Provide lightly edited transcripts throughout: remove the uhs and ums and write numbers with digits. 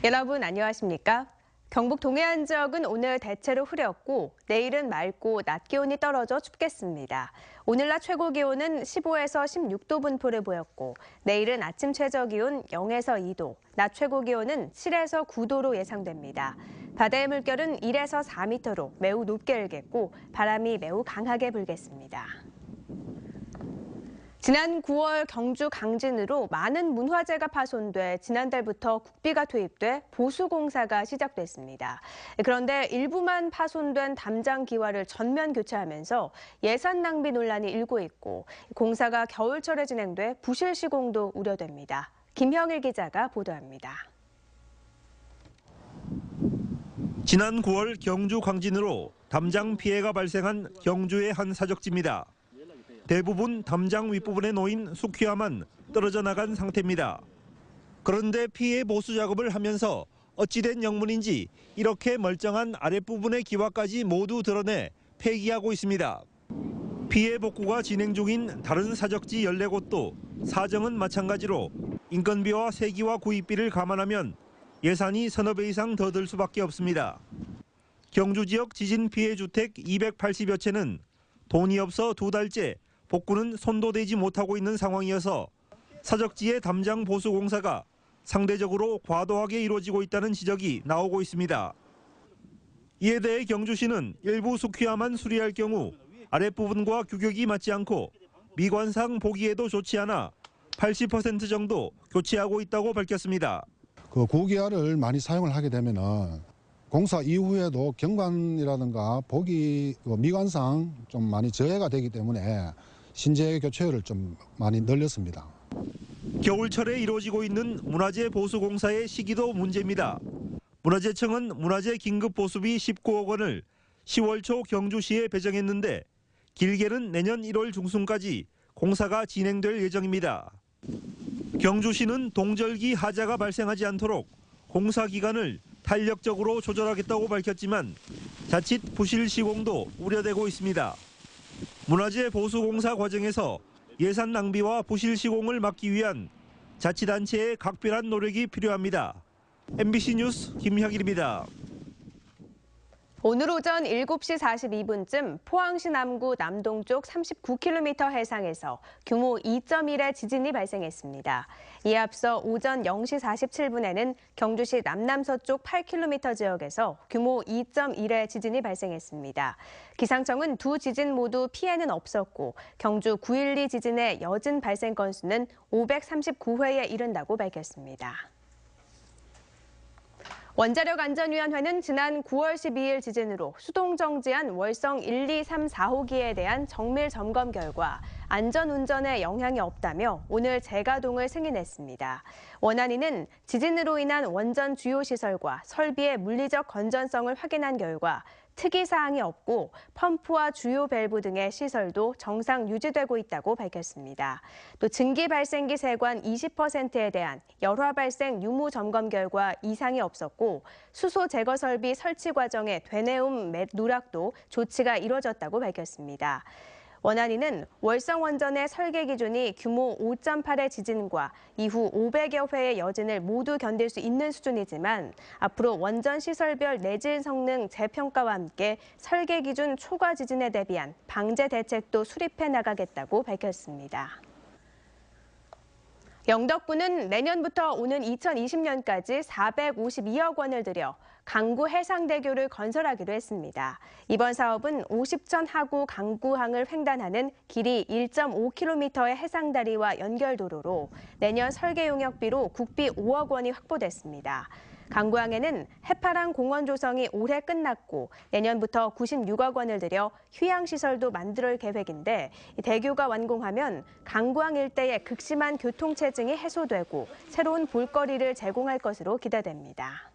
여러분 안녕하십니까? 경북 동해안 지역은 오늘 대체로 흐렸고 내일은 맑고 낮 기온이 떨어져 춥겠습니다. 오늘 낮 최고 기온은 15에서 16도 분포를 보였고 내일은 아침 최저 기온 0에서 2도, 낮 최고 기온은 7에서 9도로 예상됩니다. 바다의 물결은 1에서 4m로 매우 높게 일겠고 바람이 매우 강하게 불겠습니다. 지난 9월 경주 강진으로 많은 문화재가 파손돼 지난달부터 국비가 투입돼 보수공사가 시작됐습니다. 그런데 일부만 파손된 담장 기와를 전면 교체하면서 예산 낭비 논란이 일고 있고 공사가 겨울철에 진행돼 부실 시공도 우려됩니다. 김형일 기자가 보도합니다. 지난 9월 경주 강진으로 담장 피해가 발생한 경주의 한 사적지입니다. 대부분 담장 윗부분에 놓인 수퀴화만 떨어져 나간 상태입니다. 그런데 피해 보수 작업을 하면서 어찌된 영문인지 이렇게 멀쩡한 아랫부분의 기와까지 모두 드러내 폐기하고 있습니다. 피해 복구가 진행 중인 다른 사적지 14곳도 사정은 마찬가지로 인건비와 세기와 구입비를 감안하면 예산이 서너 배 이상 더 들 수밖에 없습니다. 경주 지역 지진 피해 주택 280여 채는 돈이 없어 2달째 복구는 손도 대지 못하고 있는 상황이어서 사적지의 담장 보수 공사가 상대적으로 과도하게 이루어지고 있다는 지적이 나오고 있습니다. 이에 대해 경주시는 일부 수퀴화만 수리할 경우 아랫부분과 규격이 맞지 않고 미관상 보기에도 좋지 않아 80% 정도 교체하고 있다고 밝혔습니다. 고기화를 많이 사용을 하게 되면은 공사 이후에도 경관이라든가 보기 미관상 좀 많이 저해가 되기 때문에 신재 교체율을 좀 많이 늘렸습니다. 겨울철에 이루어지고 있는 문화재 보수 공사의 시기도 문제입니다. 문화재청은 문화재 긴급 보수비 19억 원을 10월 초 경주시에 배정했는데 길게는 내년 1월 중순까지 공사가 진행될 예정입니다. 경주시는 동절기 하자가 발생하지 않도록 공사 기간을 탄력적으로 조절하겠다고 밝혔지만 자칫 부실 시공도 우려되고 있습니다. 문화재 보수 공사 과정에서 예산 낭비와 부실 시공을 막기 위한 자치단체의 각별한 노력이 필요합니다. MBC 뉴스 김형일입니다. 오늘 오전 7시 42분쯤 포항시 남구 남동쪽 39km 해상에서 규모 2.1의 지진이 발생했습니다. 이에 앞서 오전 0시 47분에는 경주시 남남서쪽 8km 지역에서 규모 2.1의 지진이 발생했습니다. 기상청은 두 지진 모두 피해는 없었고 경주 9.12 지진의 여진 발생 건수는 539회에 이른다고 밝혔습니다. 원자력안전위원회는 지난 9월 12일 지진으로 수동 정지한 월성 1, 2, 3, 4호기에 대한 정밀 점검 결과 안전운전에 영향이 없다며 오늘 재가동을 승인했습니다. 원안위는 지진으로 인한 원전 주요 시설과 설비의 물리적 건전성을 확인한 결과 특이사항이 없고 펌프와 주요 밸브 등의 시설도 정상 유지되고 있다고 밝혔습니다. 또 증기 발생기 세관 20%에 대한 열화 발생 유무 점검 결과 이상이 없었고 수소 제거 설비 설치 과정의 되뇌움 누락도 조치가 이뤄졌다고 밝혔습니다. 원안위는 월성 원전의 설계 기준이 규모 5.8의 지진과 이후 500여 회의 여진을 모두 견딜 수 있는 수준이지만 앞으로 원전 시설별 내진 성능 재평가와 함께 설계 기준 초과 지진에 대비한 방제 대책도 수립해 나가겠다고 밝혔습니다. 영덕군은 내년부터 오는 2020년까지 452억 원을 들여 강구 해상대교를 건설하기로 했습니다. 이번 사업은 50천 하구 강구항을 횡단하는 길이 1.5km의 해상다리와 연결도로로 내년 설계 용역비로 국비 5억 원이 확보됐습니다. 강구항에는 해파랑 공원 조성이 올해 끝났고 내년부터 96억 원을 들여 휴양시설도 만들 계획인데 대교가 완공하면 강구항 일대의 극심한 교통체증이 해소되고 새로운 볼거리를 제공할 것으로 기대됩니다.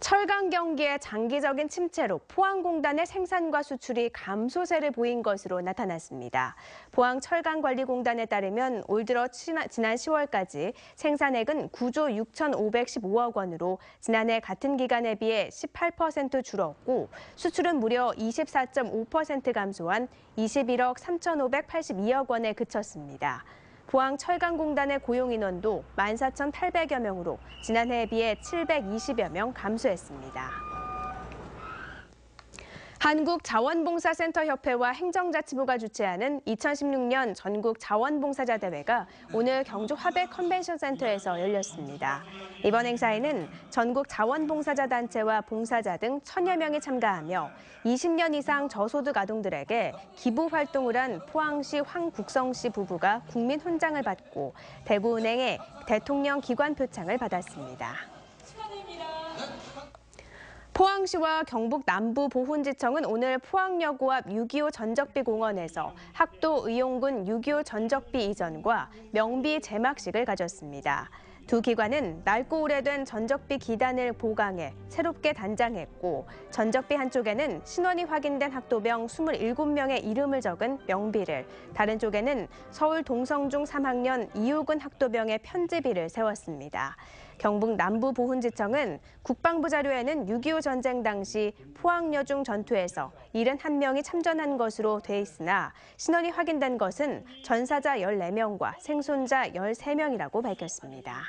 철강 경기의 장기적인 침체로 포항공단의 생산과 수출이 감소세를 보인 것으로 나타났습니다. 포항철강관리공단에 따르면 올 들어 지난 10월까지 생산액은 9조 6,515억 원으로 지난해 같은 기간에 비해 18% 줄었고 수출은 무려 24.5% 감소한 21억 3,582억 원에 그쳤습니다. 포항 철강공단의 고용 인원도 14,800여 명으로 지난해에 비해 720여 명 감소했습니다. 한국자원봉사센터협회와 행정자치부가 주최하는 2016년 전국 자원봉사자 대회가 오늘 경주 화백 컨벤션센터에서 열렸습니다. 이번 행사에는 전국 자원봉사자 단체와 봉사자 등 1000여 명이 참가하며 20년 이상 저소득 아동들에게 기부 활동을 한 포항시 황국성 씨 부부가 국민훈장을 받고 대구은행의 대통령 기관 표창을 받았습니다. 포항시와 경북 남부보훈지청은 오늘 포항여고 앞 6.25 전적비 공원에서 학도 의용군 6.25 전적비 이전과 명비 제막식을 가졌습니다. 두 기관은 낡고 오래된 전적비 기단을 보강해 새롭게 단장했고 전적비 한쪽에는 신원이 확인된 학도병 27명의 이름을 적은 명비를, 다른 쪽에는 서울 동성중 3학년 이우근 학도병의 편지비를 세웠습니다. 경북 남부보훈지청은 국방부 자료에는 6.25 전쟁 당시 포항여중 전투에서 71명이 참전한 것으로 돼 있으나 신원이 확인된 것은 전사자 14명과 생존자 13명이라고 밝혔습니다.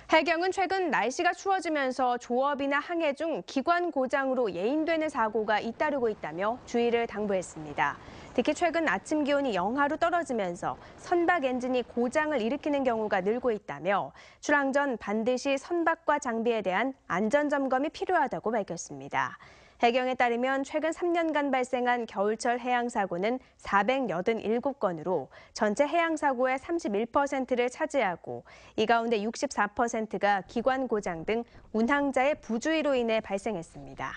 해경은 최근 날씨가 추워지면서 조업이나 항해 중 기관 고장으로 예인되는 사고가 잇따르고 있다며 주의를 당부했습니다. 특히 최근 아침 기온이 영하로 떨어지면서 선박 엔진이 고장을 일으키는 경우가 늘고 있다며 출항 전 반드시 선박과 장비에 대한 안전 점검이 필요하다고 밝혔습니다. 해경에 따르면 최근 3년간 발생한 겨울철 해양사고는 487건으로 전체 해양사고의 31%를 차지하고 이 가운데 64%가 기관 고장 등 운항자의 부주의로 인해 발생했습니다.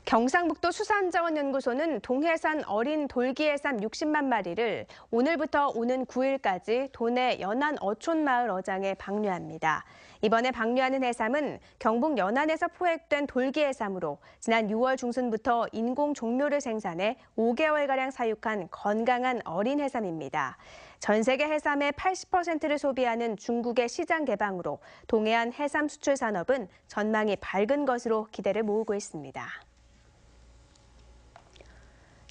경상북도 수산자원연구소는 동해산 어린 돌기해삼 60만 마리를 오늘부터 오는 9일까지 도내 연안 어촌마을 어장에 방류합니다. 이번에 방류하는 해삼은 경북 연안에서 포획된 돌기해삼으로 지난 6월 중순부터 인공 종묘를 생산해 5개월가량 사육한 건강한 어린 해삼입니다. 전 세계 해삼의 80%를 소비하는 중국의 시장 개방으로 동해안 해삼 수출 산업은 전망이 밝은 것으로 기대를 모으고 있습니다.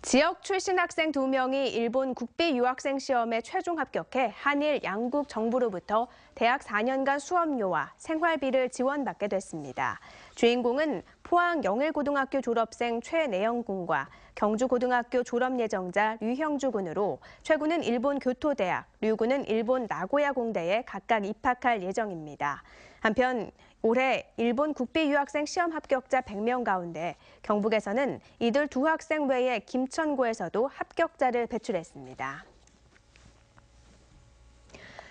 지역 출신 학생 2명이 일본 국비 유학생 시험에 최종 합격해 한일 양국 정부로부터 대학 4년간 수업료와 생활비를 지원받게 됐습니다. 주인공은 포항 영일고등학교 졸업생 최내영 군과 경주고등학교 졸업 예정자 류형주 군으로 최 군은 일본 교토대학, 류 군은 일본 나고야 공대에 각각 입학할 예정입니다. 한편 올해 일본 국비 유학생 시험 합격자 100명 가운데 경북에서는 이들 두 학생 외에 김천고에서도 합격자를 배출했습니다.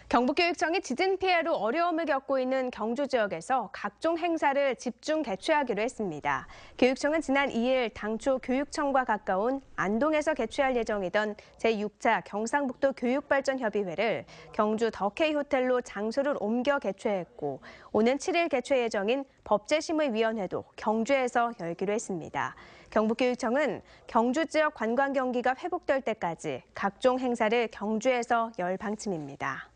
경북교육청이 지진 피해로 어려움을 겪고 있는 경주 지역에서 각종 행사를 집중 개최하기로 했습니다. 교육청은 지난 2일 당초 교육청과 가까운 안동에서 개최할 예정이던 제6차 경상북도 교육발전협의회를 경주 더케이 호텔로 장소를 옮겨 개최했고 오는 7일 개최 예정인 법제심의위원회도 경주에서 열기로 했습니다. 경북교육청은 경주 지역 관광 경기가 회복될 때까지 각종 행사를 경주에서 열 방침입니다.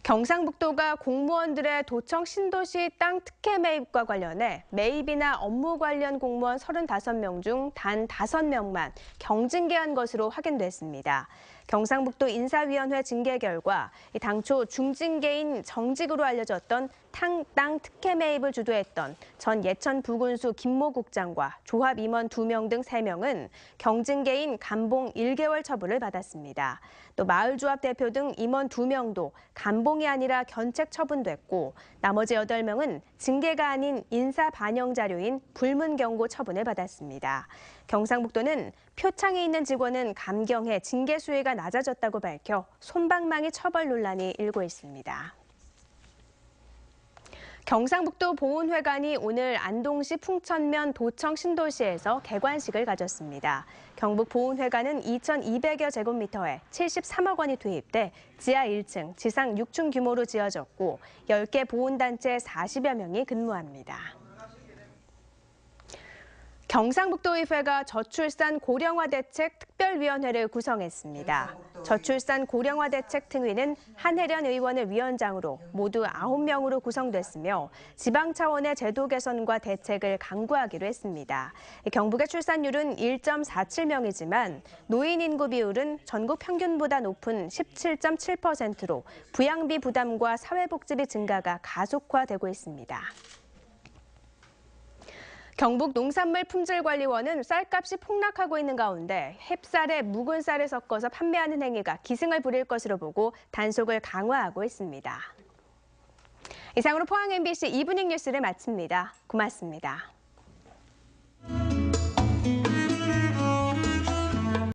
경상북도가 공무원들의 도청 신도시 땅 특혜 매입과 관련해 매입이나 업무 관련 공무원 35명 중 단 5명만 경징계한 것으로 확인됐습니다. 경상북도 인사위원회 징계 결과 당초 중징계인 정직으로 알려졌던 땅 특혜 매입을 주도했던 전 예천 부군수 김모 국장과 조합 임원 2명 등 3명은 경징계인 감봉 1개월 처분을 받았습니다. 또 마을조합 대표 등 임원 2명도 감봉이 아니라 견책 처분됐고 나머지 8명은 징계가 아닌 인사 반영 자료인 불문 경고 처분을 받았습니다. 경상북도는 표창에 있는 직원은 감경해 징계 수위가 낮아졌다고 밝혀 솜방망이 처벌 논란이 일고 있습니다. 경상북도 보훈회관이 오늘 안동시 풍천면 도청 신도시에서 개관식을 가졌습니다. 경북 보훈회관은 2,200여 제곱미터에 73억 원이 투입돼 지하 1층, 지상 6층 규모로 지어졌고 10개 보훈단체 40여 명이 근무합니다. 경상북도의회가 저출산 고령화 대책 특별위원회를 구성했습니다. 저출산 고령화 대책 특위는 한혜련 의원을 위원장으로 모두 9명으로 구성됐으며 지방 차원의 제도 개선과 대책을 강구하기로 했습니다. 경북의 출산율은 1.47명이지만 노인 인구 비율은 전국 평균보다 높은 17.7%로 부양비 부담과 사회복지비 증가가 가속화되고 있습니다. 경북 농산물품질관리원은 쌀값이 폭락하고 있는 가운데 햅쌀에 묵은 쌀을 섞어서 판매하는 행위가 기승을 부릴 것으로 보고 단속을 강화하고 있습니다. 이상으로 포항 MBC 이브닝 뉴스를 마칩니다. 고맙습니다.